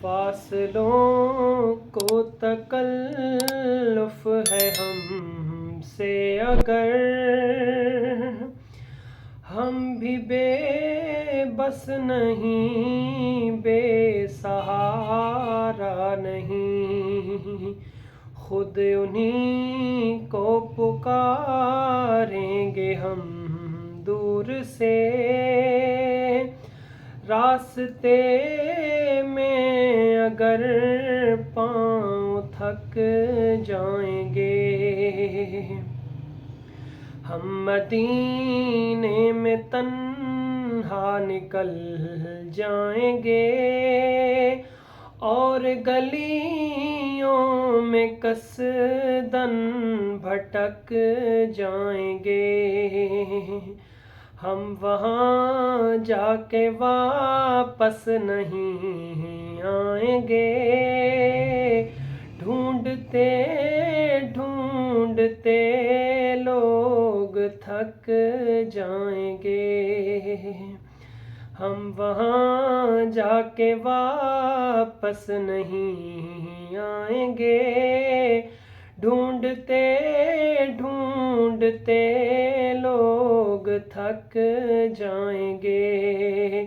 فاصلوں کو تکلف ہے ہم سے اگر، ہم بھی بے بس نہیں، بے سہارا نہیں، خود انہی کو پکاریں گے ہم دور سے، راستے میں اگر پاؤں تھک جائیں گے، ہم مدینے میں تنہا نکل جائیں گے، اور گلیوں میں قصداً بھٹک جائیں گے، ہم وہاں جا کے واپس نہیں آئیں گے، ڈھونڈتے ڈھونڈتے لوگ تھک جائیں گے، ہم وہاں جا کے واپس نہیں آئیں گے، ڈھونڈتے ڈھونڈتے لوگ تھک جائیں گے،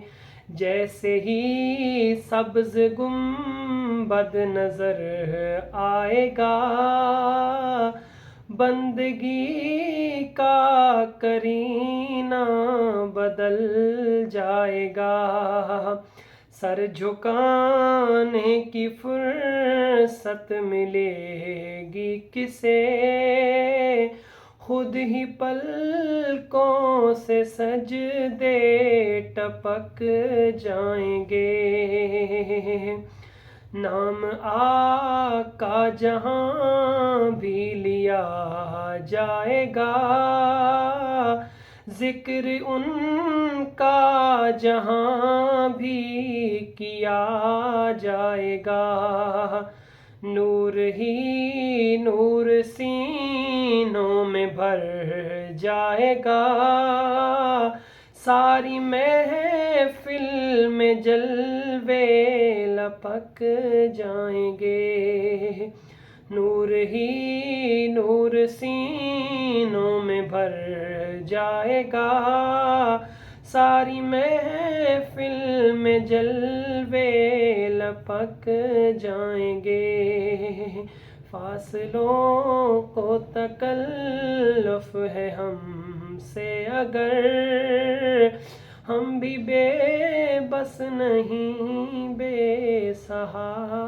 جیسے ہی سبز گنبد نظر آئے گا، بندگی کا کرینہ بدل جائے گا، سر جھکانے کی فرصت ملے گی کسے، خود ہی پلکوں سے سجدے ٹپک جائیں گے، نام آقا جہاں بھی لیا جائے گا، ذکر ان کا جہاں بھی کیا جائے گا، نور ہی نور سینوں میں بھر جائے گا، ساری محفل میں جلوے لپک جائیں گے، نور ہی نور سینوں میں بھر جائے گا، ساری محفل میں جلوے لپک جائیں گے، فاصلوں کو تکلف ہے ہم سے اگر، ہم بھی بے بس نہیں، بے سہارا